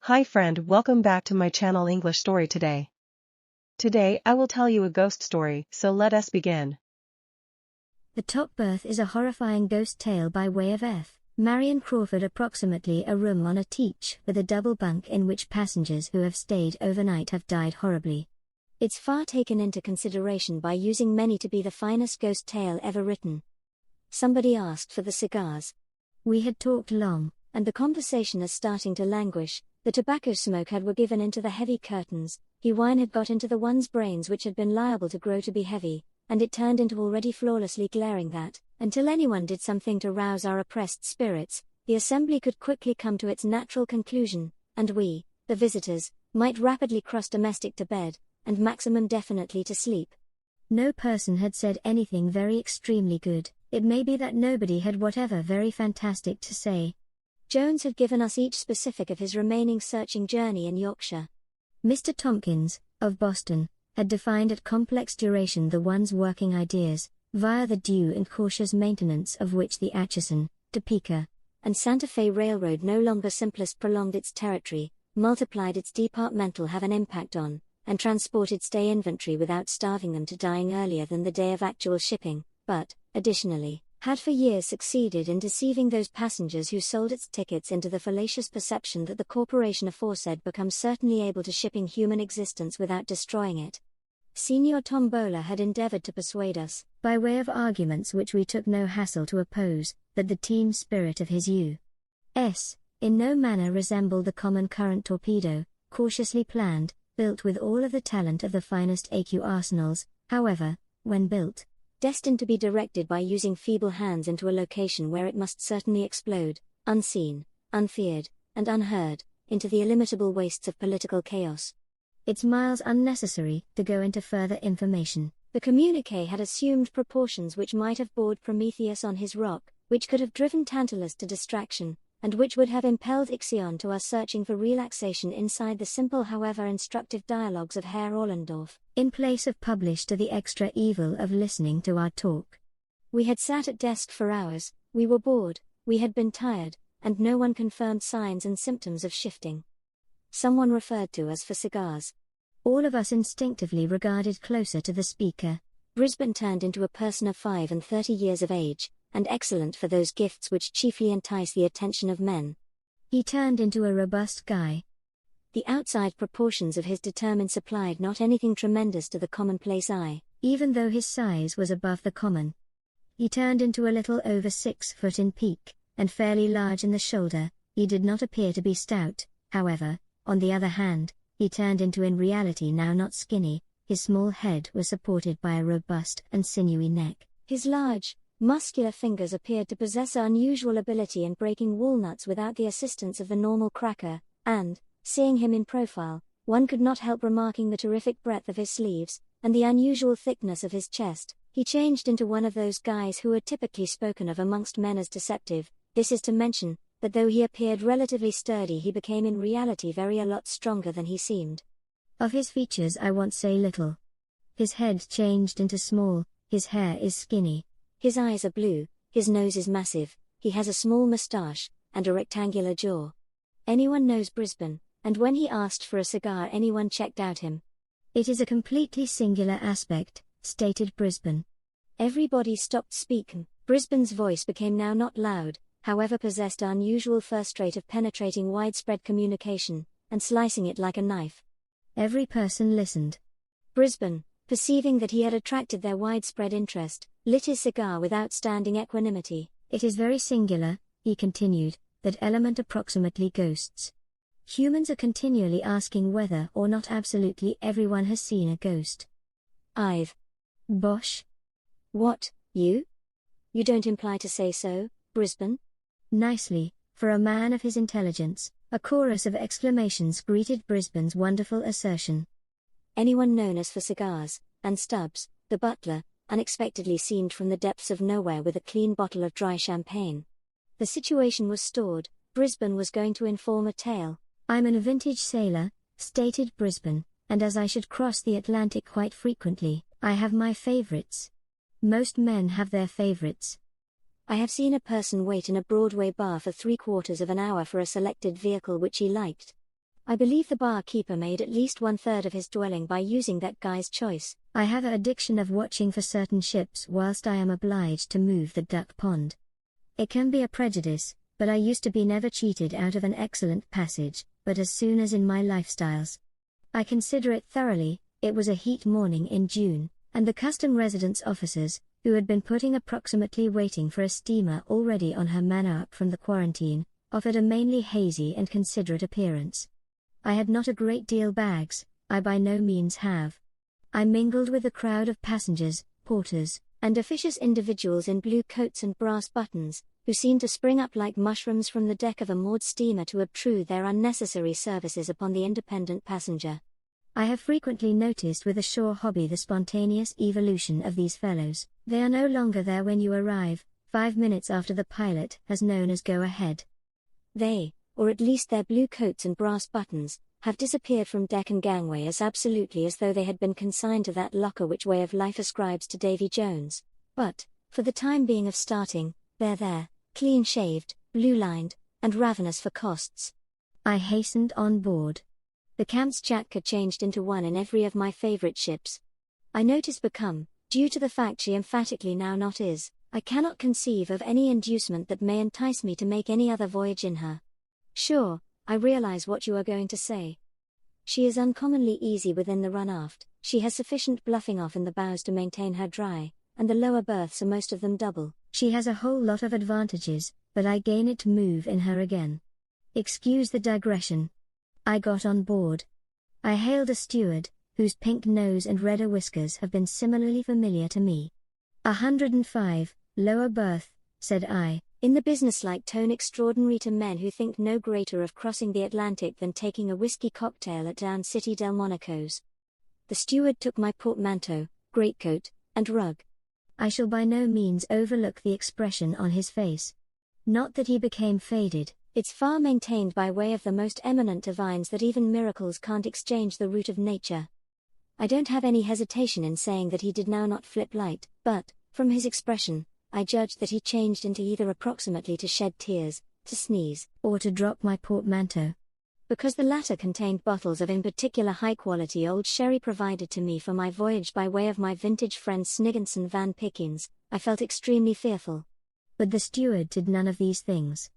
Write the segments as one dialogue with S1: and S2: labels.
S1: Hi friend, welcome back to my channel English Story today. Today I will tell you a ghost story, so let us begin.
S2: The Top Berth is a horrifying ghost tale by way of F. Marion Crawford, approximately a room on a teach with a double bunk in which passengers who have stayed overnight have died horribly. It's far taken into consideration by using many to be the finest ghost tale ever written. Somebody asked for the cigars. We had talked long, and the conversation is starting to languish. The tobacco smoke had were given into the heavy curtains, wine had got into the one's brains which had been liable to grow to be heavy, and it turned into already flawlessly glaring that, until anyone did something to rouse our oppressed spirits, the assembly could quickly come to its natural conclusion, and we, the visitors, might rapidly cross domestic to bed, and maximum definitely to sleep. No person had said anything very extremely good. It may be that nobody had whatever very fantastic to say. Jones had given us each specific of his remaining searching journey in Yorkshire. Mr. Tompkins, of Boston, had defined at complex duration the one's working ideas, via the due and cautious maintenance of which the Atchison, Topeka, and Santa Fe Railroad no longer simplest prolonged its territory, multiplied its departmental have an impact on, and transported stay inventory without starving them to dying earlier than the day of actual shipping, but, additionally, had for years succeeded in deceiving those passengers who sold its tickets into the fallacious perception that the corporation aforesaid becomes certainly able to shipping human existence without destroying it. Signor Tombola had endeavored to persuade us, by way of arguments which we took no hassle to oppose, that the team spirit of his U.S. in no manner resembled the common current torpedo, cautiously planned, built with all of the talent of the finest AQ arsenals, however, when built, destined to be directed by using feeble hands into a location where it must certainly explode, unseen, unfeared, and unheard, into the illimitable wastes of political chaos. It's miles unnecessary to go into further information. The communique had assumed proportions which might have bored Prometheus on his rock, which could have driven Tantalus to distraction, and which would have impelled Ixion to our searching for relaxation inside the simple however instructive dialogues of Herr Ollendorf, in place of published to the extra evil of listening to our talk. We had sat at desk for hours, we were bored, we had been tired, and no one confirmed signs and symptoms of shifting. Someone referred to us for cigars. All of us instinctively regarded closer to the speaker. Brisbane turned into a person of 35 years of age, and excellent for those gifts which chiefly entice the attention of men. He turned into a robust guy. The outside proportions of his determined supplied not anything tremendous to the commonplace eye, even though his size was above the common. He turned into a little over 6 foot in peak, and fairly large in the shoulder. He did not appear to be stout, however. On the other hand, he turned into in reality now not skinny. His small head was supported by a robust and sinewy neck. His large, muscular fingers appeared to possess unusual ability in breaking walnuts without the assistance of the normal cracker, and, seeing him in profile, one could not help remarking the terrific breadth of his sleeves, and the unusual thickness of his chest. He changed into one of those guys who are typically spoken of amongst men as deceptive. This is to mention that though he appeared relatively sturdy, he became in reality very a lot stronger than he seemed. Of his features I won't say little. His head changed into small, his hair is skinny, his eyes are blue, his nose is massive, he has a small moustache, and a rectangular jaw. Anyone knows Brisbane, and when he asked for a cigar anyone checked out him. It is a completely singular aspect, stated Brisbane. Everybody stopped speaking. Brisbane's voice became now not loud, however possessed unusual first rate of penetrating widespread communication, and slicing it like a knife. Every person listened. Brisbane, perceiving that he had attracted their widespread interest, lit his cigar with outstanding equanimity. It is very singular, he continued, that element approximately ghosts. Humans are continually asking whether or not absolutely everyone has seen a ghost. Bosh. What, you? You don't imply to say so, Brisbane? Nicely, for a man of his intelligence. A chorus of exclamations greeted Brisbane's wonderful assertion. Anyone known as for cigars, and Stubbs, the butler, unexpectedly seemed from the depths of nowhere with a clean bottle of dry champagne. The situation was stored. Brisbane was going to inform a tale. I'm a vintage sailor, stated Brisbane, and as I should cross the Atlantic quite frequently, I have my favorites. Most men have their favorites. I have seen a person wait in a Broadway bar for 3/4 of an hour for a selected vehicle which he liked. I believe the barkeeper made at least 1/3 of his dwelling by using that guy's choice. I have an addiction of watching for certain ships whilst I am obliged to move the duck pond. It can be a prejudice, but I used to be never cheated out of an excellent passage, but as soon as in my lifestyles. I consider it thoroughly. It was a heat morning in June, and the custom residence officers, who had been putting approximately waiting for a steamer already on her manner up from the quarantine, offered a mainly hazy and considerate appearance. I had not a great deal bags, I by no means have. I mingled with the crowd of passengers, porters, and officious individuals in blue coats and brass buttons, who seemed to spring up like mushrooms from the deck of a moored steamer to obtrude their unnecessary services upon the independent passenger. I have frequently noticed with a sure hobby the spontaneous evolution of these fellows. They are no longer there when you arrive, 5 minutes after the pilot has known as go ahead. They, or at least their blue coats and brass buttons, have disappeared from deck and gangway as absolutely as though they had been consigned to that locker which way of life ascribes to Davy Jones. But, for the time being of starting, they're there, clean-shaved, blue-lined, and ravenous for costs. I hastened on board. The Kamtschatka changed into one in every of my favorite ships. I noticed become, due to the fact she emphatically now not is, I cannot conceive of any inducement that may entice me to make any other voyage in her. Sure, I realize what you are going to say. She is uncommonly easy within the run aft, she has sufficient bluffing off in the bows to maintain her dry, and the lower berths are most of them double. She has a whole lot of advantages, but I gain it to move in her again. Excuse the digression. I got on board. I hailed a steward, whose pink nose and redder whiskers have been similarly familiar to me. 105, lower berth, said I, in the businesslike tone extraordinary to men who think no greater of crossing the Atlantic than taking a whiskey cocktail at Down City Delmonico's. The steward took my portmanteau, greatcoat, and rug. I shall by no means overlook the expression on his face. Not that he became faded, it's far maintained by way of the most eminent divines that even miracles can't exchange the root of nature. I don't have any hesitation in saying that he did now not flip light, but, from his expression, I judged that he changed into either approximately to shed tears, to sneeze, or to drop my portmanteau. Because the latter contained bottles of in particular high-quality old sherry provided to me for my voyage by way of my vintage friend Snigginson Van Pickens, I felt extremely fearful. But the steward did none of these things.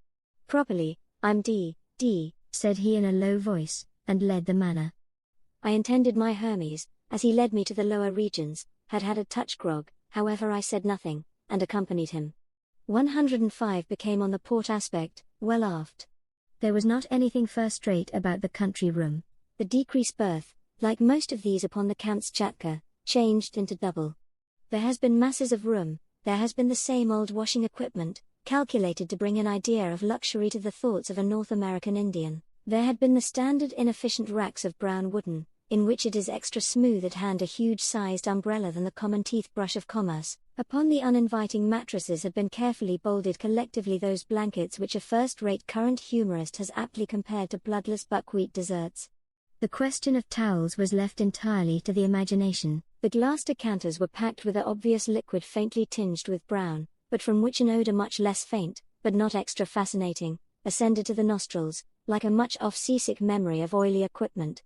S2: Properly, I'm D, said he in a low voice, and led the manner. I intended my Hermes, as he led me to the lower regions, had a touch grog, however I said nothing, and accompanied him. 105 became on the port aspect, well aft. There was not anything first-rate about the country room. The decreased berth, like most of these upon the Kamtschatka, changed into double. There has been masses of room, there has been the same old washing equipment, calculated to bring an idea of luxury to the thoughts of a North American Indian. There had been the standard inefficient racks of brown wooden, in which it is extra smooth at hand a huge-sized umbrella than the common teeth-brush of commerce. Upon the uninviting mattresses had been carefully bolded collectively those blankets which a first-rate current humorist has aptly compared to bloodless buckwheat desserts. The question of towels was left entirely to the imagination. The glass decanters were packed with an obvious liquid faintly tinged with brown, but from which an odor much less faint, but not extra fascinating, ascended to the nostrils, like a much-off seasick memory of oily equipment.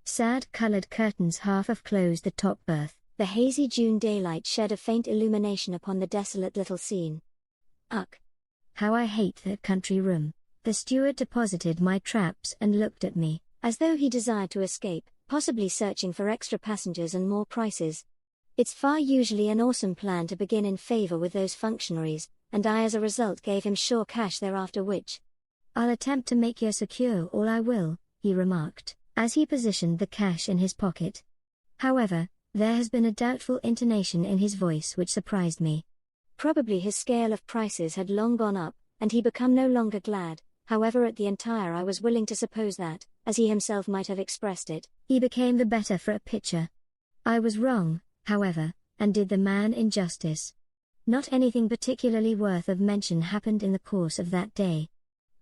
S2: Sad-colored curtains half closed the top berth. The hazy June daylight shed a faint illumination upon the desolate little scene. Ugh! How I hate that country room. The steward deposited my traps and looked at me, as though he desired to escape, possibly searching for extra passengers and more prices. It's far usually an awesome plan to begin in favor with those functionaries, and I as a result gave him sure cash thereafter which. I'll attempt to make you secure all I will, he remarked, as he positioned the cash in his pocket. However, there has been a doubtful intonation in his voice which surprised me. Probably his scale of prices had long gone up, and he become no longer glad, however at the entire I was willing to suppose that, as he himself might have expressed it, he became the better for a pitcher. I was wrong, however, and did the man injustice. Not anything particularly worth of mention happened in the course of that day.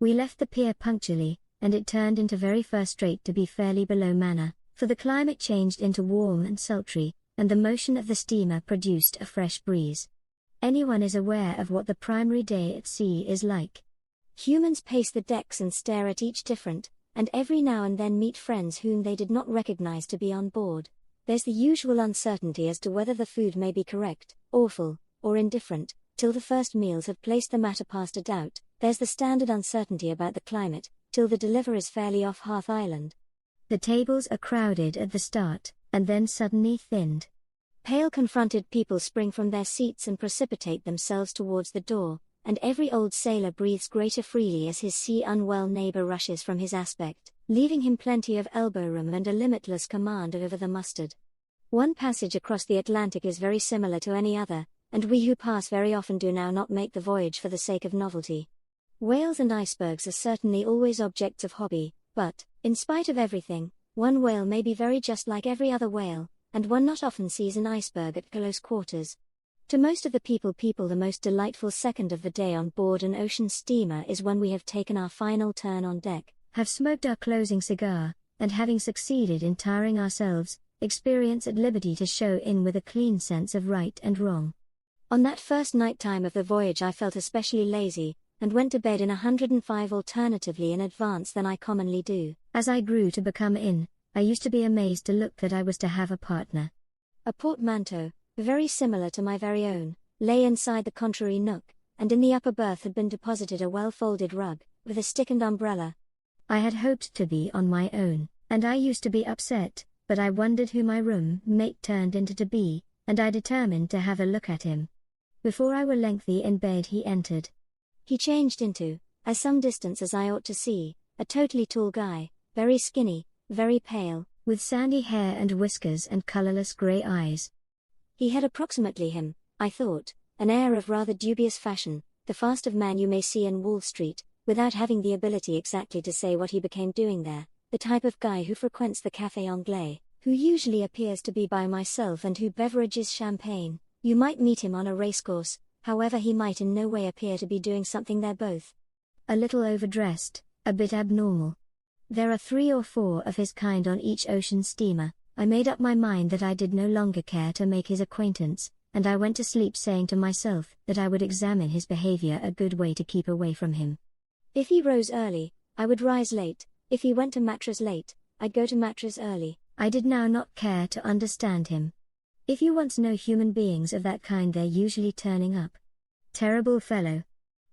S2: We left the pier punctually, and it turned into very first-rate to be fairly below manner, for the climate changed into warm and sultry, and the motion of the steamer produced a fresh breeze. Anyone is aware of what the primary day at sea is like. Humans pace the decks and stare at each different, and every now and then meet friends whom they did not recognize to be on board. There's the usual uncertainty as to whether the food may be correct, awful, or indifferent, till the first meals have placed the matter past a doubt. There's the standard uncertainty about the climate, till the deliver is fairly off Hearth Island. The tables are crowded at the start, and then suddenly thinned. Pale confronted people spring from their seats and precipitate themselves towards the door, and every old sailor breathes greater freely as his sea-unwell neighbor rushes from his aspect, leaving him plenty of elbow room and a limitless command over the mustard. One passage across the Atlantic is very similar to any other, and we who pass very often do now not make the voyage for the sake of novelty. Whales and icebergs are certainly always objects of hobby, but, in spite of everything, one whale may be very just like every other whale, and one not often sees an iceberg at close quarters. To most of the people, the most delightful second of the day on board an ocean steamer is when we have taken our final turn on deck, have smoked our closing cigar, and having succeeded in tiring ourselves, experience at liberty to show in with a clean sense of right and wrong. On that first night time of the voyage I felt especially lazy, and went to bed in 105 alternatively in advance than I commonly do. As I grew to become I used to be amazed to look that I was to have a partner. A portmanteau, very similar to my very own, lay inside the contrary nook, and in the upper berth had been deposited a well-folded rug, with a stick and umbrella. I had hoped to be on my own, and I used to be upset, but I wondered who my room mate turned into to be, and I determined to have a look at him. Before I were lengthy in bed he entered. He changed into, as some distance as I ought to see, a totally tall guy, very skinny, very pale, with sandy hair and whiskers and colorless grey eyes. He had approximately I thought, an air of rather dubious fashion, the fast of man you may see in Wall Street, without having the ability exactly to say what he became doing there, the type of guy who frequents the Café Anglais, who usually appears to be by myself and who beverages champagne. You might meet him on a racecourse, however he might in no way appear to be doing something there both. A little overdressed, a bit abnormal. There are 3 or 4 of his kind on each ocean steamer. I made up my mind that I did no longer care to make his acquaintance, and I went to sleep saying to myself that I would examine his behavior, a good way to keep away from him. If he rose early, I would rise late. If he went to mattress late, I'd go to mattress early. I did now not care to understand him. If you once know human beings of that kind, they're usually turning up. Terrible fellow.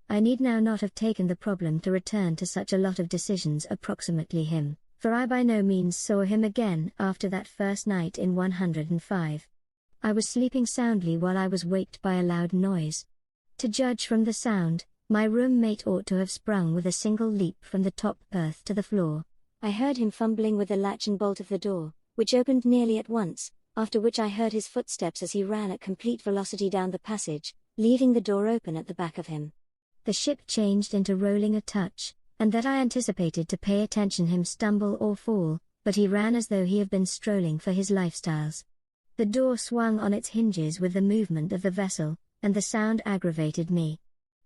S2: I need now not have taken the problem to return to such a lot of decisions approximately him, for I by no means saw him again after that first night in 105. I was sleeping soundly while I was waked by a loud noise. To judge from the sound, my roommate ought to have sprung with a single leap from the top berth to the floor. I heard him fumbling with the latch and bolt of the door, which opened nearly at once, after which I heard his footsteps as he ran at complete velocity down the passage, leaving the door open at the back of him. The ship changed into rolling a touch, and that I anticipated to pay attention him stumble or fall, but he ran as though he had been strolling for his lifestyles. The door swung on its hinges with the movement of the vessel, and the sound aggravated me.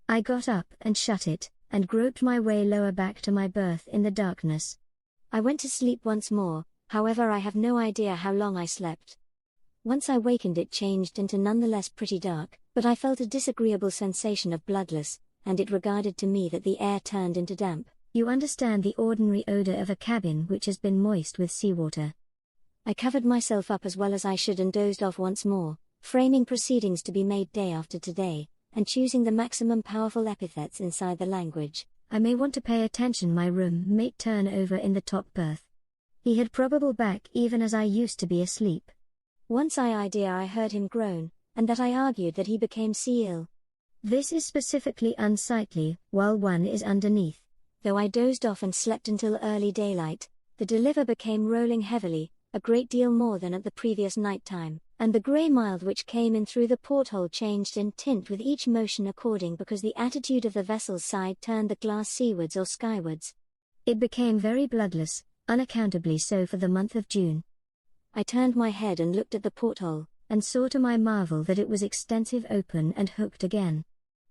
S2: I got up and shut it, and groped my way lower back to my berth in the darkness. I went to sleep once more, however I have no idea how long I slept. Once I wakened it changed into nonetheless pretty dark, but I felt a disagreeable sensation of bloodless, and it regarded to me that the air turned into damp. You understand the ordinary odor of a cabin which has been moist with seawater. I covered myself up as well as I should and dozed off once more, framing proceedings to be made day after today, and choosing the maximum powerful epithets inside the language. I may want to pay attention. My room mate turn over in the top berth. He had probable back even as I used to be asleep. Once I heard him groan, and that I argued that he became sea ill. This is specifically unsightly while one is underneath. Though I dozed off and slept until early daylight, the deliver became rolling heavily, a great deal more than at the previous night time, and the grey mild which came in through the porthole changed in tint with each motion according because the attitude of the vessel's side turned the glass seawards or skywards. It became very bloodless, unaccountably so for the month of June. I turned my head and looked at the porthole, and saw to my marvel that it was extensive, open and hooked again.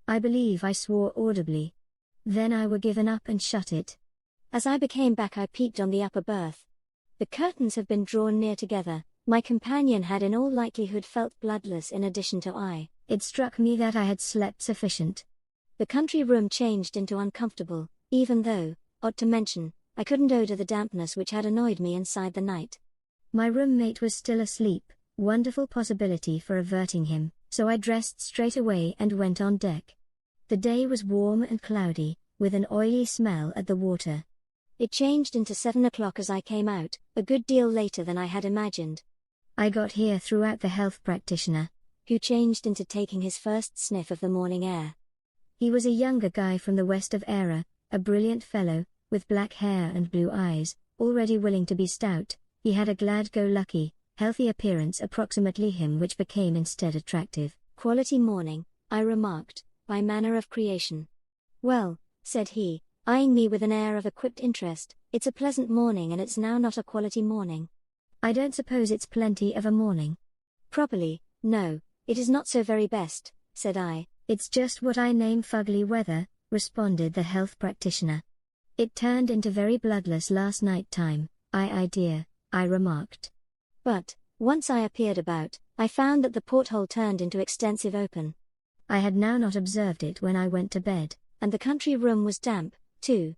S2: I believe I swore audibly. Then I were given up and shut it. As I became back I peeked on the upper berth. The curtains have been drawn near together. My companion had in all likelihood felt bloodless in addition to I. It struck me that I had slept sufficient. The country room changed into uncomfortable, even though, odd to mention, I couldn't odor the dampness which had annoyed me inside the night. My roommate was still asleep, wonderful possibility for averting him, so I dressed straight away and went on deck. The day was warm and cloudy, with an oily smell at the water. It changed into 7 o'clock as I came out, a good deal later than I had imagined. I got here throughout the health practitioner, who changed into taking his first sniff of the morning air. He was a younger guy from the west of Era, a brilliant fellow, with black hair and blue eyes, already willing to be stout. He had a glad-go-lucky, healthy appearance approximately him which became instead attractive. "Quality morning," I remarked, by manner of creation. "Well," said he, eyeing me with an air of equipped interest, "it's a pleasant morning and it's now not a quality morning." "I don't suppose it's plenty of a morning." "Properly, no, it is not so very best," said I. "It's just what I name fugly weather," responded the health practitioner. "It turned into very bloodless last night time, dear," I remarked. But, once I appeared about, I found that the porthole turned into extensive open. I had now not observed it when I went to bed, and the country room was damp, too.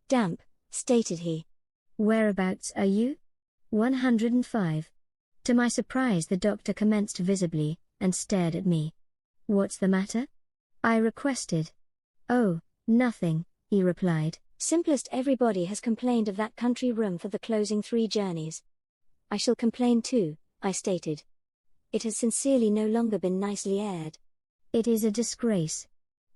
S2: "Damp," stated he. "Whereabouts are you?" 105. To my surprise the doctor commenced visibly, and stared at me. "What's the matter?" I requested. "Oh, nothing," he replied. "Simplest everybody has complained of that country room for the closing 3 journeys." "I shall complain too," I stated. "It has sincerely no longer been nicely aired. It is a disgrace."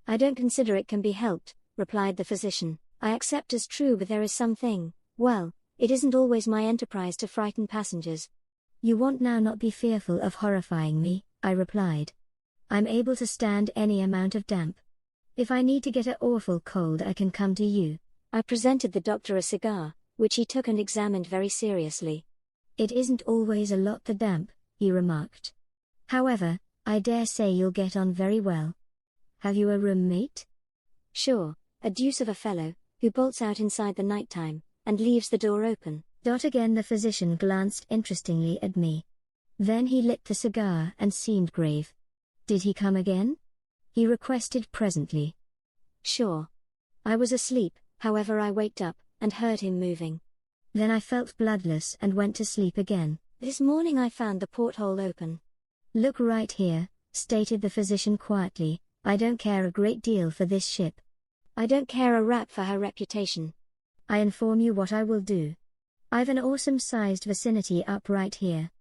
S2: "I don't consider it can be helped," replied the physician. "I accept as true, but there is something, well, it isn't always my enterprise to frighten passengers." "You won't now not be fearful of horrifying me," I replied. "I'm able to stand any amount of damp. If I need to get a awful cold I can come to you." I presented the doctor a cigar, which he took and examined very seriously. "It isn't always a lot the damp," he remarked. "However, I dare say you'll get on very well. Have you a roommate?" "Sure, a deuce of a fellow, who bolts out inside the night time, and leaves the door open." Again the physician glanced interestingly at me. Then he lit the cigar and seemed grave. "Did he come again?" he requested presently. "Sure. I was asleep, however I waked up, and heard him moving. Then I felt bloodless and went to sleep again. This morning I found the porthole open." "Look right here," stated the physician quietly, "I don't care a great deal for this ship. I don't care a rap for her reputation. I inform you what I will do. I've an awesome-sized vicinity up right here.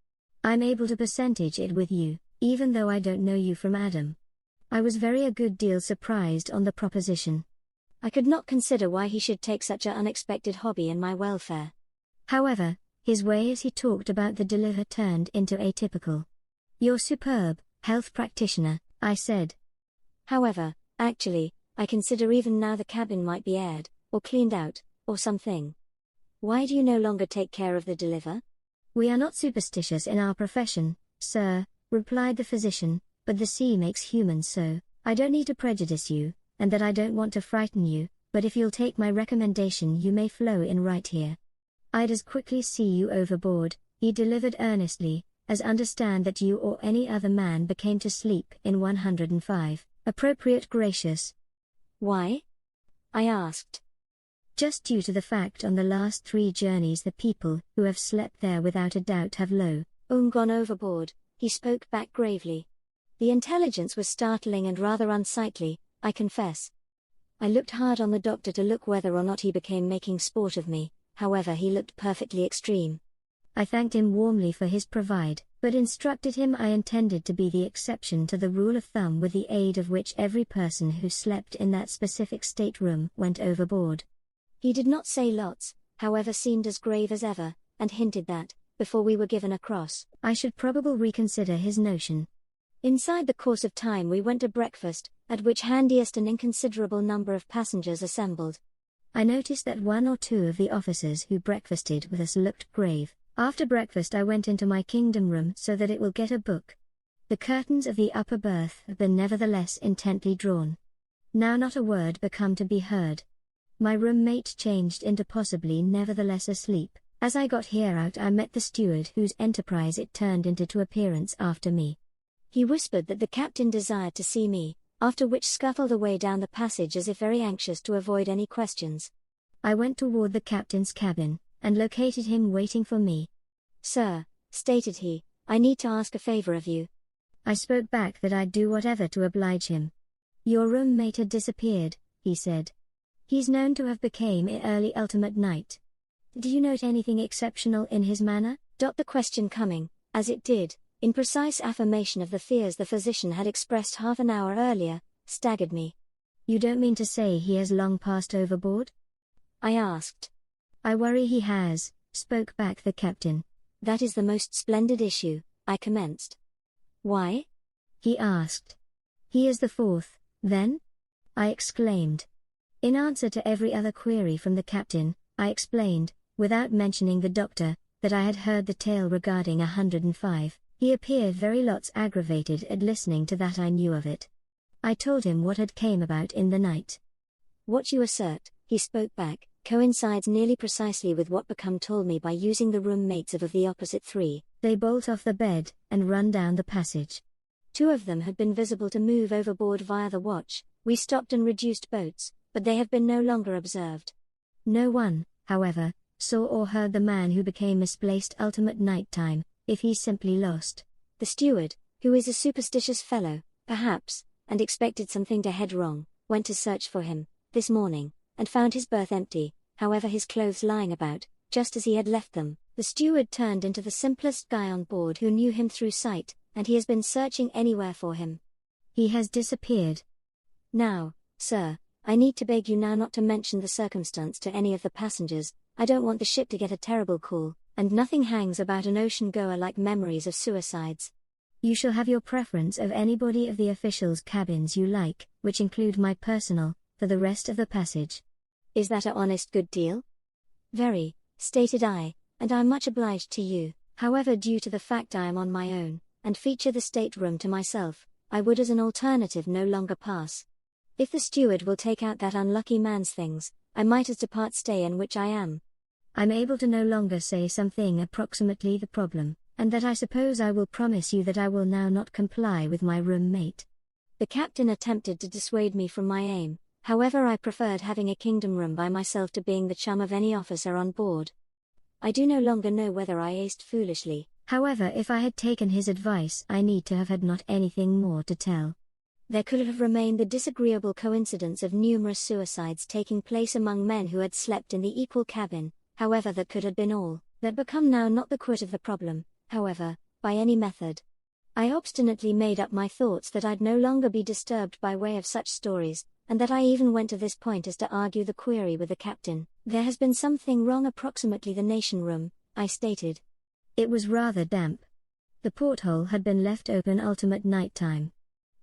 S2: I'm able to percentage it with you, even though I don't know you from Adam." I was a good deal surprised on the proposition. I could not consider why he should take such an unexpected hobby in my welfare. However, his way as he talked about the deliver turned into atypical. "You're superb, health practitioner," I said. "However, actually, I consider even now the cabin might be aired, or cleaned out, or something." "Why do you no longer take care of the deliver?" "We are not superstitious in our profession, sir," replied the physician, "but the sea makes humans so. I don't need to prejudice you, and that I don't want to frighten you, but if you'll take my recommendation you may flow in right here. I'd as quickly see you overboard," he delivered earnestly, "as understand that you or any other man became to sleep in 105. Appropriate gracious." "Why?" I asked. "Just due to the fact on the last 3 journeys the people who have slept there without a doubt have gone overboard," he spoke back gravely. The intelligence was startling and rather unsightly, I confess. I looked hard on the doctor to look whether or not he became making sport of me, however he looked perfectly extreme. I thanked him warmly for his provide, but instructed him I intended to be the exception to the rule of thumb with the aid of which every person who slept in that specific stateroom went overboard. He did not say lots, however seemed as grave as ever, and hinted that, before we were given across, I should probably reconsider his notion. Inside the course of time we went to breakfast, at which handiest an inconsiderable number of passengers assembled. I noticed that 1 or 2 of the officers who breakfasted with us looked grave. After breakfast I went into my kingdom room so that it will get a book. The curtains of the upper berth have been nevertheless intently drawn. Now not a word become to be heard. My roommate changed into possibly nevertheless asleep. As I got here out I met the steward whose enterprise it turned into to appearance after me. He whispered that the captain desired to see me, after which scuffled away down the passage as if very anxious to avoid any questions. I went toward the captain's cabin, and located him waiting for me.
S3: "Sir," stated he, "I need to ask a favor of you."
S2: I spoke back that I'd do whatever to oblige him. "Your roommate had disappeared," he said. "He's known to have became an early ultimate night. Do you note anything exceptional in his manner?"
S3: The question coming, as it did, in precise affirmation of the fears the physician had expressed half an hour earlier, staggered me.
S2: "You don't mean to say he has long passed overboard?"
S3: I asked.
S2: "I worry he has," spoke back the captain.
S3: "That is the most splendid issue," I commenced. "Why?"
S2: he asked. "He is the fourth, then?" I exclaimed. In answer to every other query from the captain, I explained, without mentioning the doctor, that I had heard the tale regarding 105. He appeared very lots aggravated at listening to that. I knew of it. I told him what had came about in the night.
S3: "What you assert," he spoke back, "coincides nearly precisely with what Become told me by using the roommates of the opposite three.
S2: They bolt off the bed, and run down the passage.
S3: 2 of them had been visible to move overboard via the watch. We stopped and reduced boats, but they have been no longer observed.
S2: No one, however, saw or heard the man who became misplaced ultimate nighttime, if he's simply lost.
S3: The steward, who is a superstitious fellow, perhaps, and expected something to head wrong, went to search for him, this morning, and found his berth empty, however his clothes lying about, just as he had left them. The steward turned into the simplest guy on board who knew him through sight, and he has been searching anywhere for him.
S2: He has disappeared.
S3: Now, sir, I need to beg you now not to mention the circumstance to any of the passengers. I don't want the ship to get a terrible call, and nothing hangs about an ocean goer like memories of suicides.
S2: You shall have your preference of anybody of the officials' cabins you like, which include my personal, for the rest of the passage."
S3: "Is that a honest good deal?" "Very," stated I, "and I'm much obliged to you. However, due to the fact I am on my own, and feature the stateroom to myself, I would as an alternative no longer pass. If the steward will take out that unlucky man's things, I might as depart stay in which I am."
S2: I'm able to no longer say something approximately the problem, and that I suppose I will promise you that I will now not comply with my roommate.
S3: The captain attempted to dissuade me from my aim, however I preferred having a kingdom room by myself to being the chum of any officer on board. I do no longer know whether I aced foolishly.
S2: However, if I had taken his advice, I need to have had not anything more to tell.
S3: There could have remained the disagreeable coincidence of numerous suicides taking place among men who had slept in the equal cabin. However, that could have been all. That become now not the quit of the problem, however, by any method. I obstinately made up my thoughts that I'd no longer be disturbed by way of such stories, and that I even went to this point as to argue the query with the captain. "There has been something wrong approximately the nation room," I stated.
S2: It was rather damp. The porthole had been left open ultimate nighttime.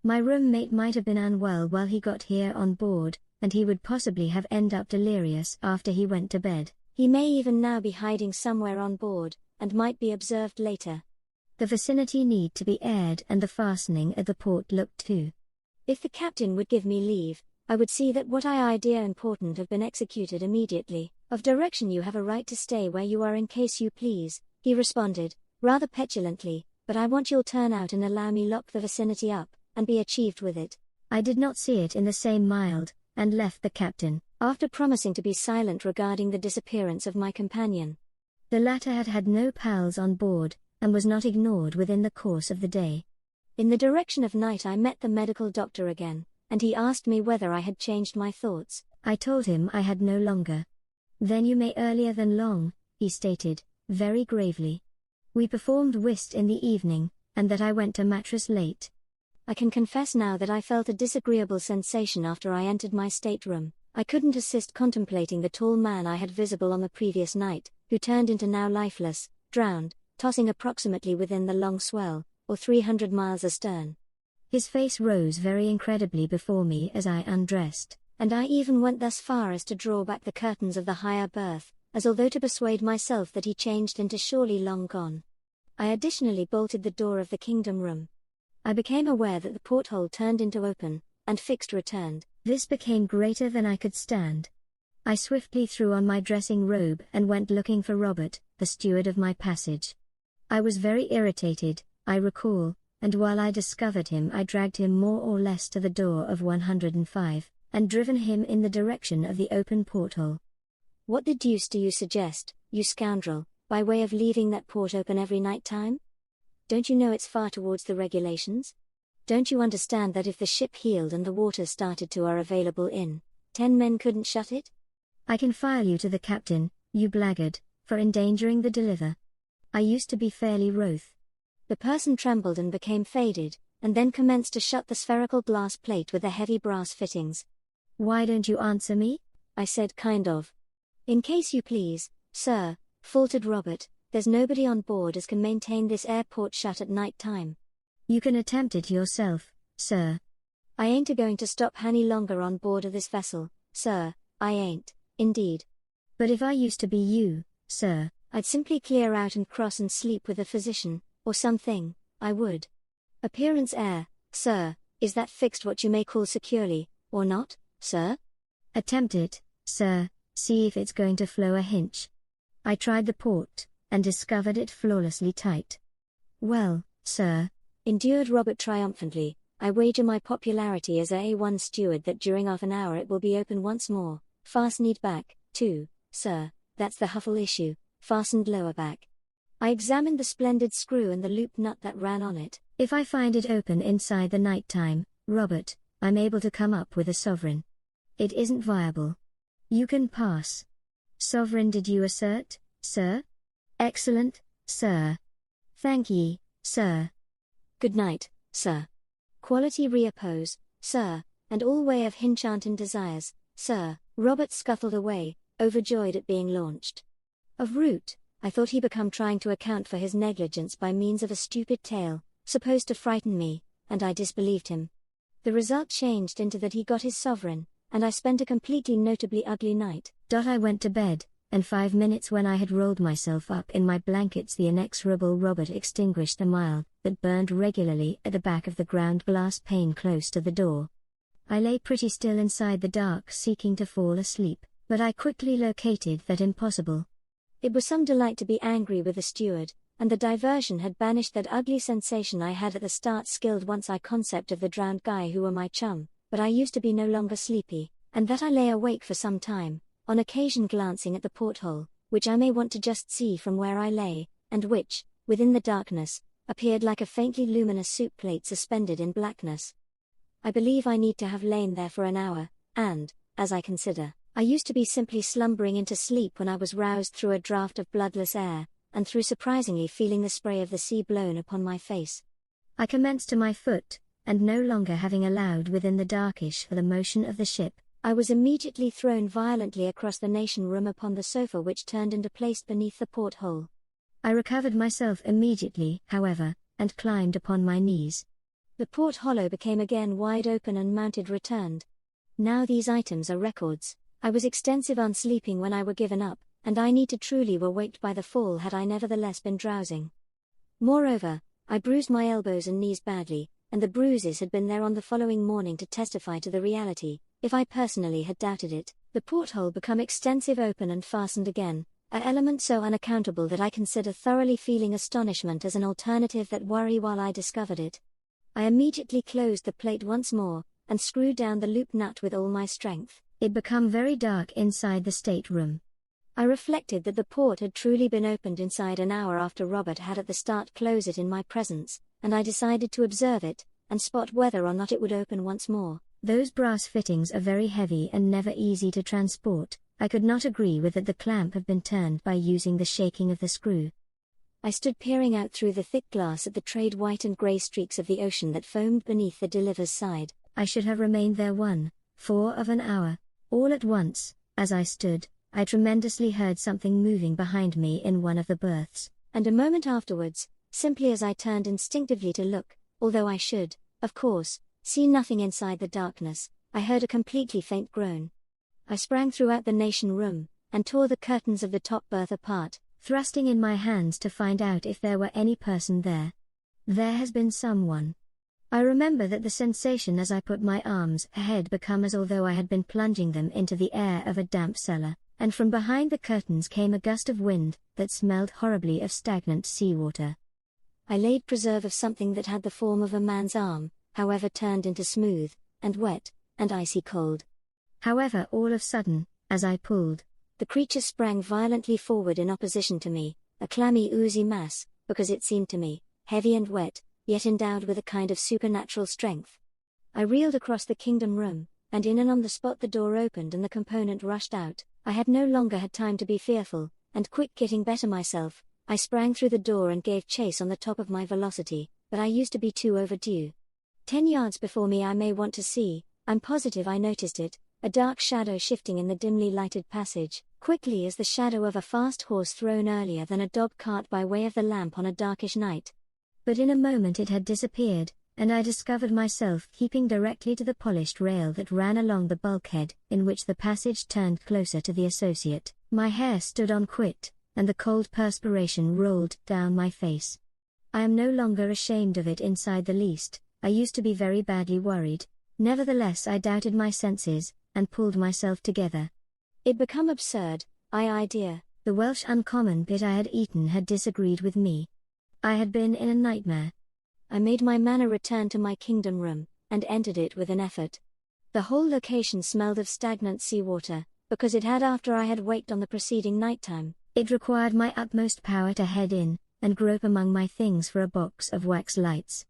S2: My roommate might have been unwell while he got here on board, and he would possibly have ended up delirious after he went to bed.
S3: He may even now be hiding somewhere on board, and might be observed later.
S2: The vicinity need to be aired and the fastening at the port looked to.
S3: If the captain would give me leave, I would see that what I idea important have been executed immediately. "Of direction you have a right to stay where you are in case you please," he responded, rather petulantly, "but I want you'll turn out and allow me lock the vicinity up, and be achieved with it."
S2: I did not see it in the same mild, and left the captain,
S3: after promising to be silent regarding the disappearance of my companion.
S2: The latter had had no pals on board, and was not ignored within the course of the day.
S3: In the direction of night I met the medical doctor again, and he asked me whether I had changed my thoughts.
S2: I told him I had no longer. "Then you may earlier than long," he stated, very gravely. "We performed whist in the evening, and that I went to mattress late."
S3: I can confess now that I felt a disagreeable sensation after I entered my stateroom. I couldn't assist contemplating the tall man I had visible on the previous night, who turned into now lifeless, drowned, tossing approximately within the long swell, or 300 miles astern.
S2: His face rose very incredibly before me as I undressed,
S3: and I even went thus far as to draw back the curtains of the higher berth, as although to persuade myself that he changed into surely long gone. I additionally bolted the door of the kingdom room. I became aware that the porthole turned into open, and fixed returned.
S2: This became greater than I could stand. I swiftly threw on my dressing robe and went looking for Robert, the steward of my passage. I was very irritated, I recall, and while I discovered him I dragged him more or less to the door of 105, and driven him in the direction of the open porthole.
S3: What the deuce do you suggest, you scoundrel, by way of leaving that port open every night time? Don't you know it's far towards the regulations? Don't you understand that if the ship heeled and the water started to are available in 10 men couldn't shut it?
S2: I can file you to the captain, you blackguard, for endangering the deliver. I used to be fairly wroth.
S3: The person trembled and became faded, and then commenced to shut the spherical glass plate with the heavy brass fittings.
S2: Why don't you answer me?
S3: I said, kind of. In case you please, sir, faltered Robert, there's nobody on board as can maintain this airport shut at night time.
S2: You can attempt it yourself, sir.
S3: I ain't a-going to stop any longer on board of this vessel, sir, I ain't, indeed.
S2: But if I used to be you, sir,
S3: I'd simply clear out and cross and sleep with a physician, or something, I would. Appearance air, sir, is that fixed what you may call securely, or not, sir?
S2: Attempt it, sir, see if it's going to flow a hinch. I tried the port, and discovered it flawlessly tight. Well, sir,
S3: endured Robert triumphantly, I wager my popularity as a A1 steward that during half an hour it will be open once more, fastened back, too, sir, that's the huffle issue, fastened lower back. I examined the splendid screw and the loop nut that ran on it.
S2: If I find it open inside the night time, Robert, I'm able to come up with a sovereign. It isn't viable. You can pass. Sovereign did you assert, sir? Excellent, sir. Thank ye, sir.
S3: Good night, sir. Quality reoppose, sir, and all way of hinchantin desires, sir. Robert scuttled away, overjoyed at being launched. Of route, I thought he become trying to account for his negligence by means of a stupid tale, supposed to frighten me, and I disbelieved him. The result changed into that he got his sovereign, and I spent a completely notably ugly night.
S2: I went to bed, and 5 minutes when I had rolled myself up in my blankets the inexorable Robert extinguished the mild that burned regularly at the back of the ground glass pane close to the door. I lay pretty still inside the dark seeking to fall asleep, but I quickly located that impossible.
S3: It was some delight to be angry with the steward, and the diversion had banished that ugly sensation I had at the start skilled once I concept of the drowned guy who were my chum, but I used to be no longer sleepy, and that I lay awake for some time, on occasion glancing at the porthole, which I may want to just see from where I lay, and which, within the darkness, appeared like a faintly luminous soup plate suspended in blackness. I believe I need to have lain there for an hour, and, as I consider, I used to be simply slumbering into sleep when I was roused through a draught of bloodless air, and through surprisingly feeling the spray of the sea blown upon my face.
S2: I commenced to my foot, and no longer having allowed within the darkish for the motion of the ship,
S3: I was immediately thrown violently across the nation room upon the sofa which turned into placed beneath the porthole.
S2: I recovered myself immediately, however, and climbed upon my knees.
S3: The port hollow became again wide open and mounted returned. Now these items are records. I was extensive on sleeping when I were given up, and I need to truly were waked by the fall had I nevertheless been drowsing. Moreover, I bruised my elbows and knees badly, and the bruises had been there on the following morning to testify to the reality, if I personally had doubted it. The porthole become extensive open and fastened again, a element so unaccountable that I consider thoroughly feeling astonishment as an alternative that worry while I discovered it. I immediately closed the plate once more, and screwed down the loop nut with all my strength.
S2: It became very dark inside the stateroom.
S3: I reflected that the port had truly been opened inside an hour after Robert had at the start closed it in my presence, and I decided to observe it, and spot whether or not it would open once more.
S2: Those brass fittings are very heavy and never easy to transport. I could not agree with that the clamp had been turned by using the shaking of the screw.
S3: I stood peering out through the thick glass at the trade white and grey streaks of the ocean that foamed beneath the deliver's side.
S2: I should have remained there 1/4 of an hour. All at once, as I stood, I tremendously heard something moving behind me in one of the berths,
S3: and a moment afterwards, simply as I turned instinctively to look, although I should, of course, see nothing inside the darkness, I heard a completely faint groan. I sprang throughout the nation room, and tore the curtains of the top berth apart,
S2: thrusting in my hands to find out if there were any person there. There has been someone. I remember that the sensation as I put my arms ahead became as although I had been plunging them into the air of a damp cellar, and from behind the curtains came a gust of wind that smelled horribly of stagnant seawater.
S3: I laid preserve of something that had the form of a man's arm, however turned into smooth, and wet, and icy cold.
S2: However all of a sudden, as I pulled,
S3: The creature sprang violently forward in opposition to me, a clammy oozy mass, because it seemed to me, heavy and wet, yet endowed with a kind of supernatural strength. I reeled across the kingdom room, and in and on the spot the door opened and the component rushed out. I had no longer had time to be fearful, and quick getting better myself, I sprang through the door and gave chase on the top of my velocity, but I used to be too overdue. 10 yards before me I may want to see, I'm positive I noticed it, a dark shadow shifting in the dimly lighted passage, quickly as the shadow of a fast horse thrown earlier than a dog cart by way of the lamp on a darkish night. But in a moment it had disappeared, and I discovered myself keeping directly to the polished rail that ran along the bulkhead, in which the passage turned closer to the associate. My hair stood on quit, and the cold perspiration rolled down my face. I am no longer ashamed of it inside the least. I used to be very badly worried. Nevertheless I doubted my senses, and pulled myself together. It become absurd, idea. The Welsh uncommon bit I had eaten had disagreed with me. I had been in a nightmare. I made my manner return to my kingdom room, and entered it with an effort. The whole location smelled of stagnant seawater, because it had after I had waked on the preceding nighttime. It required my utmost power to head in, and grope among my things for a box of wax lights.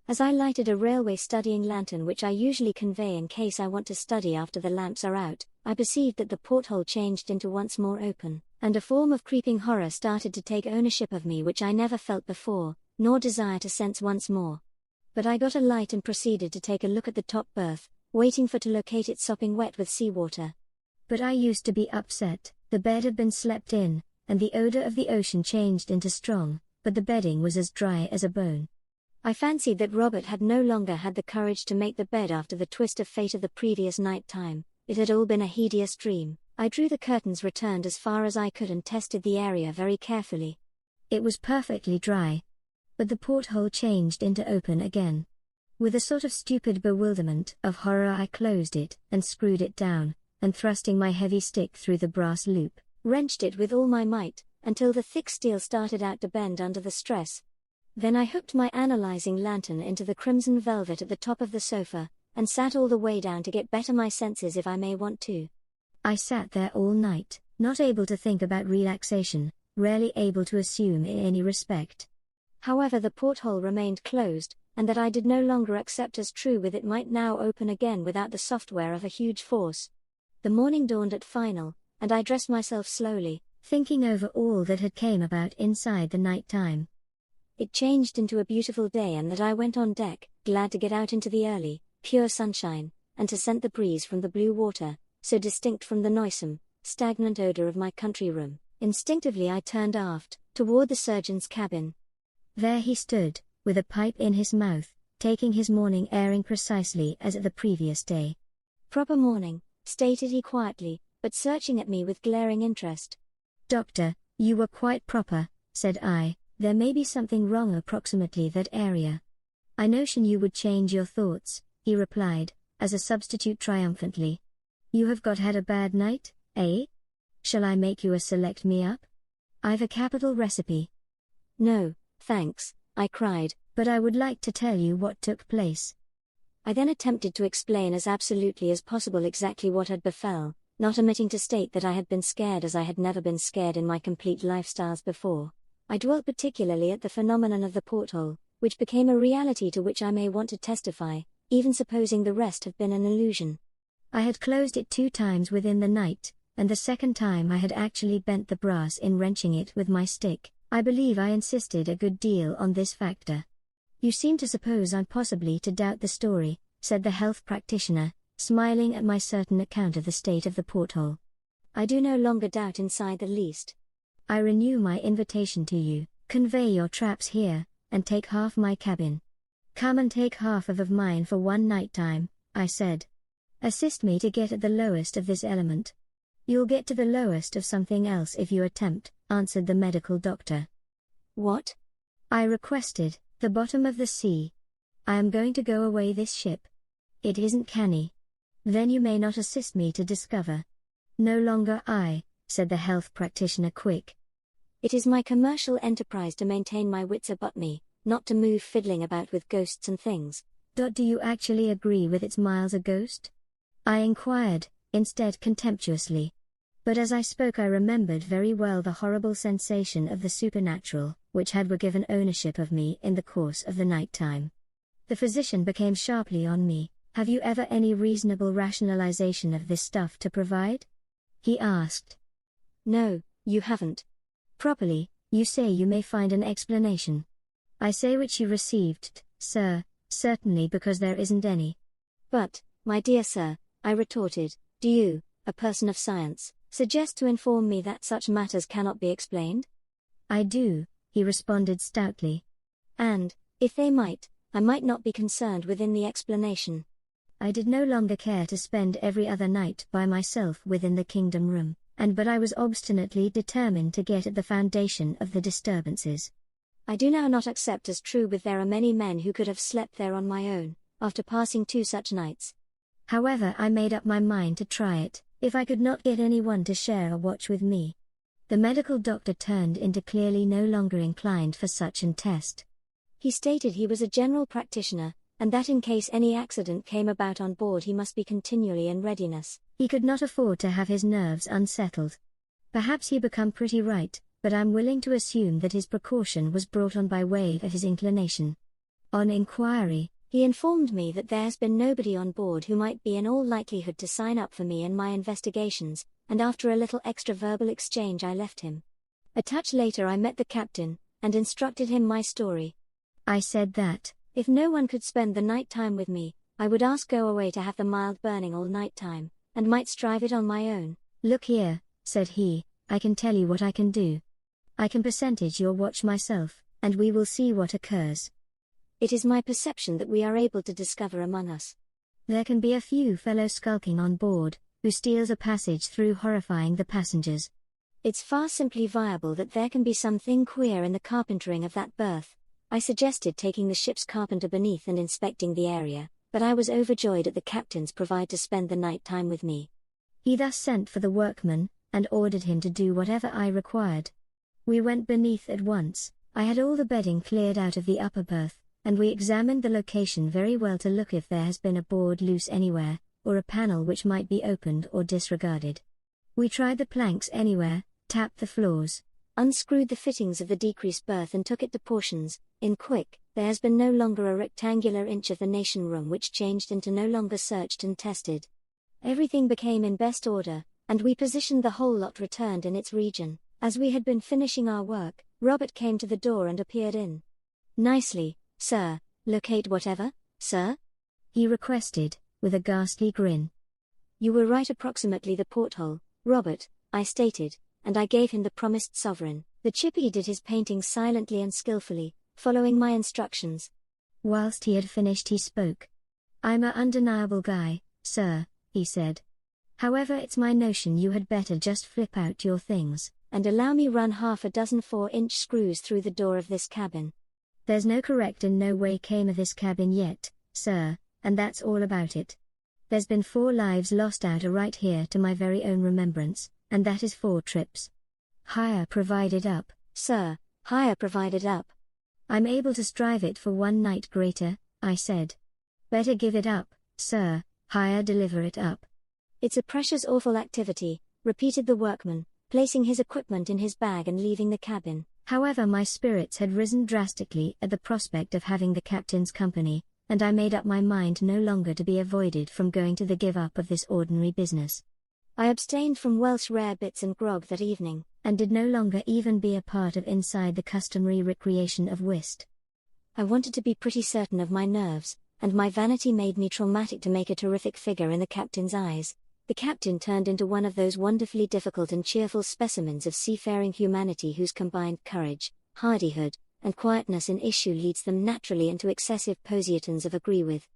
S3: As I lighted a railway studying lantern which I usually convey in case I want to study after the lamps are out, I perceived that the porthole changed into once more open, and a form of creeping horror started to take ownership of me which I never felt before, nor desire to sense once more. But I got a light and proceeded to take a look at the top berth, waiting for to locate it sopping wet with seawater. But I used to be upset. The bed had been slept in, and the odor of the ocean changed into strong, but the bedding was as dry as a bone. I fancied that Robert had no longer had the courage to make the bed after the twist of fate of the previous night time. It had all been a hideous dream. I drew the curtains, returned as far as I could and tested the area very carefully. It was perfectly dry. But the porthole changed into open again. With a sort of stupid bewilderment of horror I closed it and screwed it down, and thrusting my heavy stick through the brass loop, wrenched it with all my might, until the thick steel started out to bend under the stress. Then I hooked my analyzing lantern into the crimson velvet at the top of the sofa, and sat all the way down to get better my senses if I may want to. I sat there all night, not able to think about relaxation, rarely able to assume in any respect. However, the porthole remained closed, and that I did no longer accept as true with it might now open again without the software of a huge force. The morning dawned at final, and I dressed myself slowly, thinking over all that had came about inside the night time. It changed into a beautiful day and that I went on deck, glad to get out into the early, pure sunshine, and to scent the breeze from the blue water, so distinct from the noisome, stagnant odor of my country room. Instinctively I turned aft, toward the surgeon's cabin. There he stood, with a pipe in his mouth, taking his morning airing precisely as at the previous day. "Proper morning," stated he quietly, but searching at me with glaring interest. "Doctor, you were quite proper," said I. "There may be something wrong approximately that area." "I notion you would change your thoughts," he replied, as a substitute triumphantly. "You have had a bad night, eh? Shall I make you a select me up? I've a capital recipe." "No, thanks," I cried, "but I would like to tell you what took place." I then attempted to explain as absolutely as possible exactly what had befell, not omitting to state that I had been scared as I had never been scared in my complete lifestyles before. I dwelt particularly at the phenomenon of the porthole, which became a reality to which I may want to testify, even supposing the rest have been an illusion. I had closed it 2 times within the night, and the second time I had actually bent the brass in wrenching it with my stick. I believe I insisted a good deal on this factor. "You seem to suppose I'm possibly to doubt the story," said the health practitioner, smiling at my certain account of the state of the porthole. "I do no longer doubt inside the least. I renew my invitation to you, convey your traps here, and take half my cabin. Come and take half of mine for one night time," I said. "Assist me to get at the lowest of this element." "You'll get to the lowest of something else if you attempt," answered the medical doctor. "What?" I requested. "The bottom of the sea. I am going to go away this ship. It isn't canny. Then you may not assist me to discover." "No longer I," said the health practitioner quick. "It is my commercial enterprise to maintain my wits about me, not to move fiddling about with ghosts and things." "Do you actually agree with it's miles a ghost?" I inquired, instead contemptuously.
S2: But as I spoke I remembered very well the horrible sensation of the supernatural, which had were given ownership of me in the course of the night time. The physician became sharply on me. Have you ever any reasonable rationalization of this stuff to provide? He asked.
S3: No, you haven't.
S2: Properly, you say you may find an explanation. I say which you received, sir, certainly because there isn't any.
S3: But, my dear sir, I retorted, do you, a person of science, suggest to inform me that such matters cannot be explained?
S2: I do, he responded stoutly.
S3: And, if they might, I might not be concerned within the explanation.
S2: I did no longer care to spend every other night by myself within the kingdom room, but I was obstinately determined to get at the foundation of the disturbances.
S3: I do now not accept as true with there are many men who could have slept there on my own, after passing 2 such nights.
S2: However, I made up my mind to try it, if I could not get anyone to share a watch with me. The medical doctor turned into clearly no longer inclined for such an test.
S3: He stated he was a general practitioner, and that in case any accident came about on board he must be continually in readiness.
S2: He could not afford to have his nerves unsettled. Perhaps he become pretty right, but I'm willing to assume that his precaution was brought on by way of his inclination. On inquiry,
S3: he informed me that there has been nobody on board who might be in all likelihood to sign up for me in my investigations, and after a little extra verbal exchange I left him. A touch later I met the captain, and instructed him my story.
S2: I said that,
S3: if no one could spend the night time with me, I would ask go away to have the mild burning all night time, and might strive it on my own.
S2: Look here, said he, I can tell you what I can do. I can percentage your watch myself, and we will see what occurs.
S3: It is my perception that we are able to discover among us.
S2: There can be a few fellows skulking on board, who steals a passage through horrifying the passengers.
S3: It's far simply viable that there can be something queer in the carpentering of that berth. I suggested taking the ship's carpenter beneath and inspecting the area, but I was overjoyed at the captain's provide to spend the night time with me.
S2: He thus sent for the workman, and ordered him to do whatever I required. We went beneath at once. I had all the bedding cleared out of the upper berth, and we examined the location very well to look if there has been a board loose anywhere, or a panel which might be opened or disregarded. We tried the planks anywhere, tapped the floors,
S3: unscrewed the fittings of the decreased berth and took it to portions. In quick, there has been no longer a rectangular inch of the nation room which changed into no longer searched and tested. Everything became in best order, and we positioned the whole lot returned in its region. As we had been finishing our work, Robert came to the door and appeared in. Nicely, sir, locate whatever, sir?
S2: He requested, with a ghastly grin.
S3: You were right, approximately the porthole, Robert, I stated, and I gave him the promised sovereign. The chippy did his painting silently and skillfully, following my instructions.
S2: Whilst he had finished he spoke. I'm a undeniable guy, sir, he said. However, it's my notion you had better just flip out your things,
S3: and allow me run half a dozen 4-inch screws through the door of this cabin.
S2: There's no correct in no way came of this cabin yet, sir, and that's all about it. There's been 4 lives lost out right here to my very own remembrance, and that is 4 trips. Hire provided up,
S3: sir, hire provided up.
S2: I'm able to strive it for 1 night greater, I said. Better give it up, sir, hire deliver it up.
S3: It's a precious awful activity, repeated the workman, placing his equipment in his bag and leaving the cabin.
S2: However, my spirits had risen drastically at the prospect of having the captain's company, and I made up my mind no longer to be avoided from going to the give up of this ordinary business.
S3: I abstained from Welsh rarebits and grog that evening,
S2: and did no longer even be a part of inside the customary recreation of whist.
S3: I wanted to be pretty certain of my nerves, and my vanity made me traumatic to make a terrific figure in the captain's eyes. The captain turned into one of those wonderfully difficult and cheerful specimens of seafaring humanity whose combined courage, hardihood, and quietness in issue leads them naturally into excessive positions of agree with.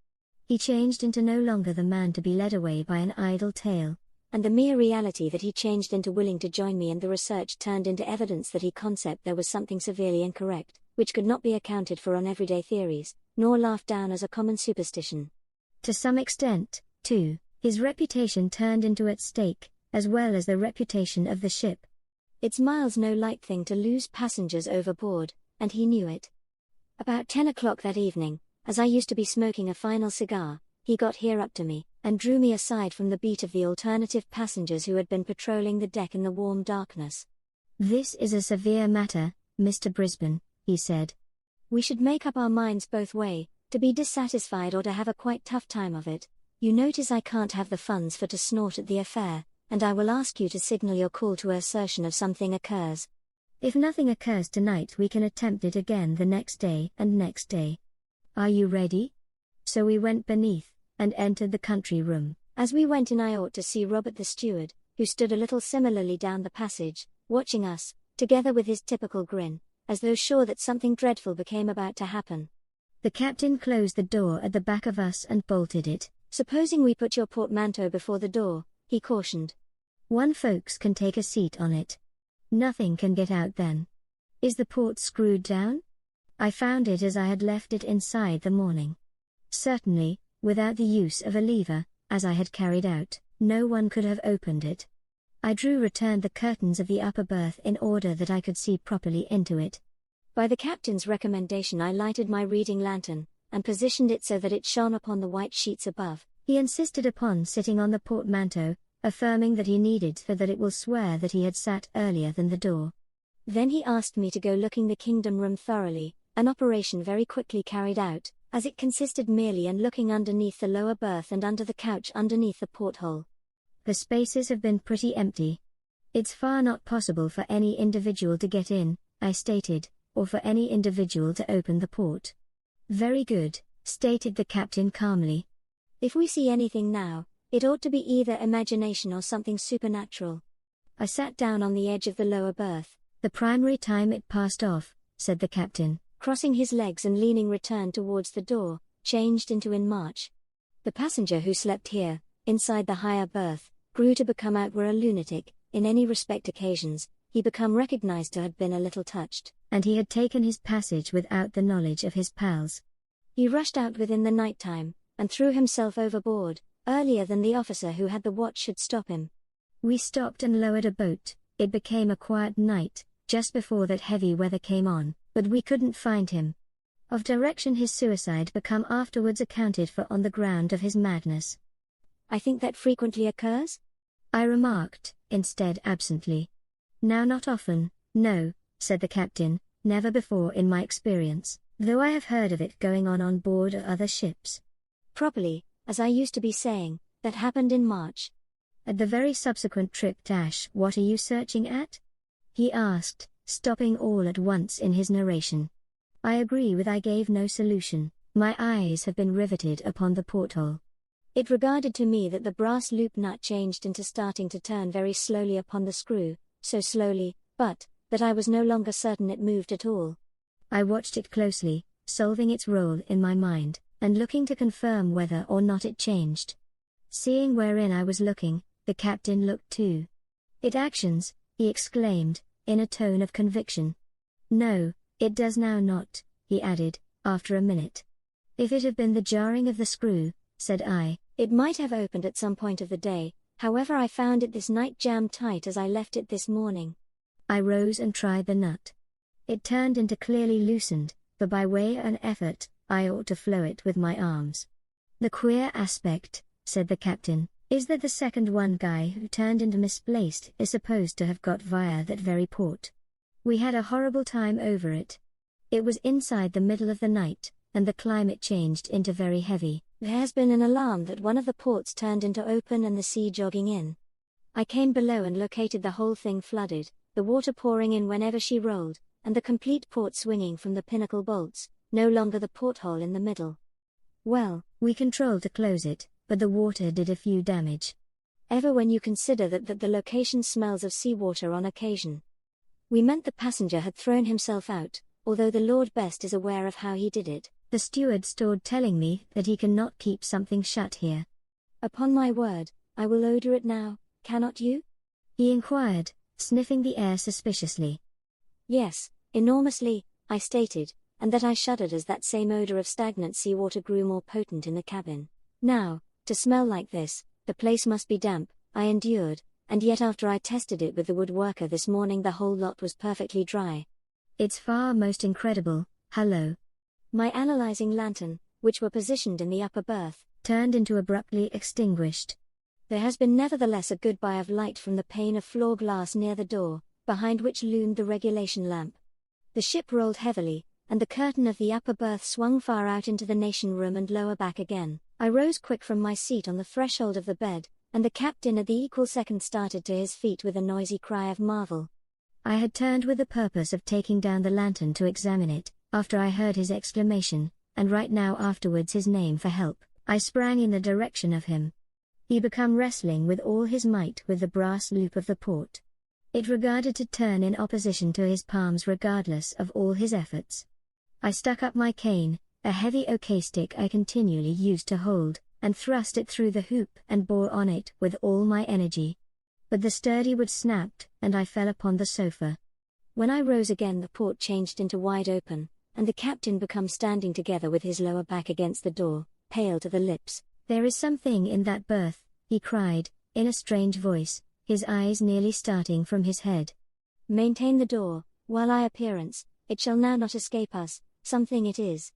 S2: He changed into no longer the man to be led away by an idle tale,
S3: and the mere reality that he changed into willing to join me in the research turned into evidence that he concept there was something severely incorrect, which could not be accounted for on everyday theories, nor laughed down as a common superstition.
S2: To some extent, too, his reputation turned into at stake, as well as the reputation of the ship.
S3: It's miles no light thing to lose passengers overboard, and he knew it. About 10 o'clock that evening, as I used to be smoking a final cigar, he got here up to me, and drew me aside from the beat of the alternative passengers who had been patrolling the deck in the warm darkness.
S2: "This is a severe matter, Mr. Brisbane," he said.
S3: "We should make up our minds both way, to be dissatisfied or to have a quite tough time of it. You notice I can't have the funds for to snort at the affair, and I will ask you to signal your call to assertion if something occurs.
S2: If nothing occurs tonight, we can attempt it again the next day and next day. Are you ready?" So we went beneath, and entered the country room.
S3: As we went in, I ought to see Robert the steward, who stood a little similarly down the passage, watching us, together with his typical grin, as though sure that something dreadful became about to happen.
S2: The captain closed the door at the back of us and bolted it.
S3: "Supposing we put your portmanteau before the door," he cautioned.
S2: "One folks can take a seat on it. Nothing can get out then. Is the port screwed down?" I found it as I had left it inside the morning. Certainly, without the use of a lever, as I had carried out, no one could have opened it. I returned the curtains of the upper berth in order that I could see properly into it.
S3: By the captain's recommendation, I lighted my reading lantern, and positioned it so that it shone upon the white sheets above.
S2: He insisted upon sitting on the portmanteau, affirming that he needed so that it will swear that he had sat earlier than the door.
S3: Then he asked me to go looking the kingdom room thoroughly, an operation very quickly carried out, as it consisted merely in looking underneath the lower berth and under the couch underneath the porthole.
S2: "The spaces have been pretty empty. It's far not possible for any individual to get in," I stated, "or for any individual to open the port." "Very good," stated the captain calmly.
S3: "If we see anything now, it ought to be either imagination or something supernatural." I sat down on the edge of the lower berth.
S2: "The primary time it passed off," said the captain.
S3: Crossing his legs and leaning returned towards the door, changed into in March. The passenger who slept here, inside the higher berth, grew to become out were a lunatic. In any respect occasions, he become recognized to have been a little touched,
S2: and he had taken his passage without the knowledge of his pals.
S3: He rushed out within the night time, and threw himself overboard, earlier than the officer who had the watch should stop him.
S2: We stopped and lowered a boat. It became a quiet night, just before that heavy weather came on, but we couldn't find him. Of direction his suicide become afterwards accounted for on the ground of his madness.
S3: "I think that frequently occurs?"
S2: I remarked, instead absently. "Now not often, no," said the captain, "never before in my experience, though I have heard of it going on board of other ships."
S3: "Properly, as I used to be saying, that happened in March."
S2: At the very subsequent trip — "What are you searching at?" he asked, stopping all at once in his narration. I agree with I gave no solution. My eyes have been riveted upon the porthole.
S3: It regarded to me that the brass loop nut changed into starting to turn very slowly upon the screw, so slowly, but, that I was no longer certain it moved at all.
S2: I watched it closely, solving its role in my mind, and looking to confirm whether or not it changed. Seeing wherein I was looking, the captain looked too. "It actions," he exclaimed, in a tone of conviction. "No, it does now not," he added, after a minute. "If it had been the jarring of the screw," said I,
S3: "it might have opened at some point of the day, however I found it this night jammed tight as I left it this morning."
S2: I rose and tried the nut. It turned into clearly loosened, but by way of an effort, I ought to flow it with my arms. "The queer aspect," said the captain, "is that the second one guy who turned into misplaced is supposed to have got via that very port. We had a horrible time over it. It was inside the middle of the night, and the climate changed into very heavy.
S3: There has been an alarm that one of the ports turned into open and the sea jogging in. I came below and located the whole thing flooded, the water pouring in whenever she rolled, and the complete port swinging from the pinnacle bolts, no longer the porthole in the middle. Well,
S2: we controlled to close it, but the water did a few damage.
S3: Ever when you consider that the location smells of seawater on occasion. We meant the passenger had thrown himself out, although the Lord best is aware of how he did it.
S2: The steward stood telling me that he cannot keep something shut here.
S3: "Upon my word, I will order it now, cannot you?"
S2: he inquired, sniffing the air suspiciously.
S3: "Yes, enormously," I stated, and that I shuddered as that same odor of stagnant seawater grew more potent in the cabin. Now, to smell like this, the place must be damp, I endured, and yet after I tested it with the woodworker this morning the whole lot was perfectly dry.
S2: "It's far most incredible, hello."
S3: My analyzing lantern, which were positioned in the upper berth,
S2: turned into abruptly extinguished.
S3: There has been nevertheless a goodbye of light from the pane of floor glass near the door, behind which loomed the regulation lamp. The ship rolled heavily, and the curtain of the upper berth swung far out into the nation room and lower back again. I rose quick from my seat on the threshold of the bed, and the captain at the equal second started to his feet with a noisy cry of marvel.
S2: I had turned with the purpose of taking down the lantern to examine it, after I heard his exclamation, and right now afterwards his name for help. I sprang in the direction of him. He began wrestling with all his might with the brass loop of the port. It regarded to turn in opposition to his palms regardless of all his efforts. I stuck up my cane, a heavy oak stick I continually used to hold, and thrust it through the hoop and bore on it with all my energy. But the sturdy wood snapped, and I fell upon the sofa. When I rose again the port changed into wide open, and the captain became standing together with his lower back against the door, pale to the lips. "There is something in that berth," he cried, in a strange voice, his eyes nearly starting from his head.
S3: "Maintain the door, while I appearance, it shall now not escape us, something it is."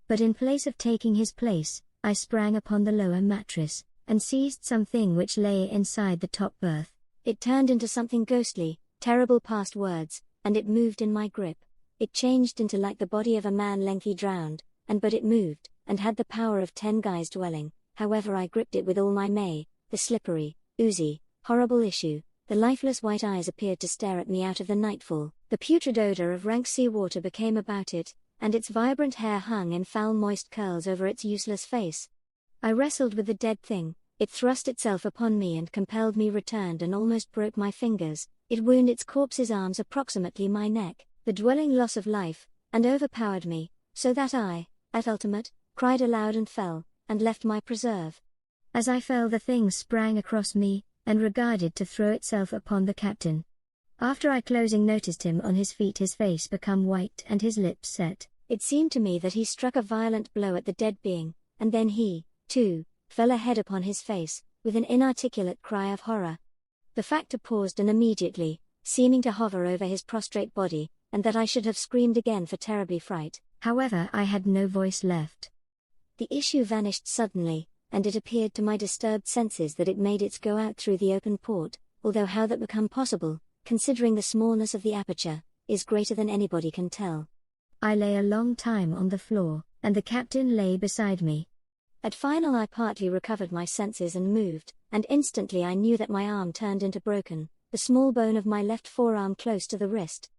S2: But in place of taking his place, I sprang upon the lower mattress, and seized something which lay inside the top berth.
S3: It turned into something ghostly, terrible past words, and it moved in my grip. It changed into like the body of a man lengthy drowned, but it moved, and had the power of 10 guys dwelling. However I gripped it with all my may, the slippery, oozy, horrible issue, the lifeless white eyes appeared to stare at me out of the nightfall, the putrid odor of rank sea water became about it, and its vibrant hair hung in foul moist curls over its useless face. I wrestled with the dead thing, it thrust itself upon me and compelled me returned and almost broke my fingers, it wound its corpse's arms approximately my neck, the dwelling loss of life, and overpowered me, so that I, at ultimate, cried aloud and fell, and left my preserve.
S2: As I fell the thing sprang across me, and regarded to throw itself upon the captain. After I closing noticed him on his feet his face become white and his lips set.
S3: It seemed to me that he struck a violent blow at the dead being, and then he, too, fell ahead upon his face, with an inarticulate cry of horror. The factor paused and immediately, seeming to hover over his prostrate body, and that I should have screamed again for terribly fright.
S2: However, I had no voice left.
S3: The issue vanished suddenly, and it appeared to my disturbed senses that it made its go out through the open port, although how that became possible, considering the smallness of the aperture, is greater than anybody can tell.
S2: I lay a long time on the floor, and the captain lay beside me.
S3: At final I partly recovered my senses and moved, and instantly I knew that my arm turned into broken, the small bone of my left forearm close to the wrist.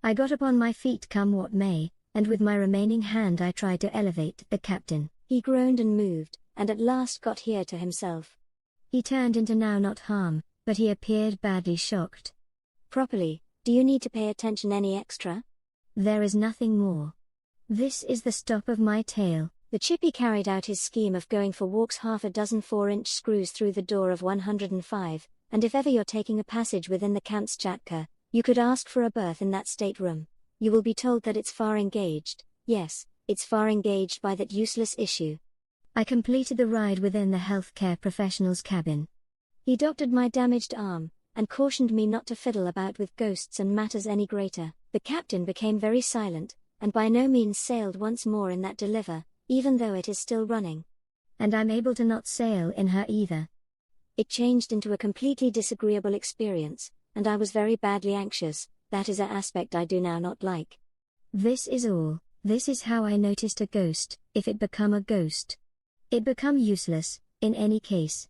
S2: I got upon my feet come what may, and with my remaining hand I tried to elevate the captain.
S3: He groaned and moved, and at last got here to himself.
S2: He turned into now not harm, but he appeared badly shocked.
S3: "Properly, do you need to pay attention any extra?"
S2: "There is nothing more. This is the stop of my tale."
S3: The chippy carried out his scheme of going for walks half a dozen 4-inch screws through the door of 105, and if ever you're taking a passage within the Kamtschatka, you could ask for a berth in that stateroom. You will be told that it's far engaged. Yes, it's far engaged by that useless issue.
S2: I completed the ride within the healthcare professional's cabin.
S3: He doctored my damaged arm, and cautioned me not to fiddle about with ghosts and matters any greater. The captain became very silent, and by no means sailed once more in that deliver, even though it is still running.
S2: And I'm able to not sail in her either.
S3: It changed into a completely disagreeable experience, and I was very badly anxious. That is an aspect I do now not like.
S2: This is all. This is how I noticed a ghost, if it become a ghost. It become useless, in any case.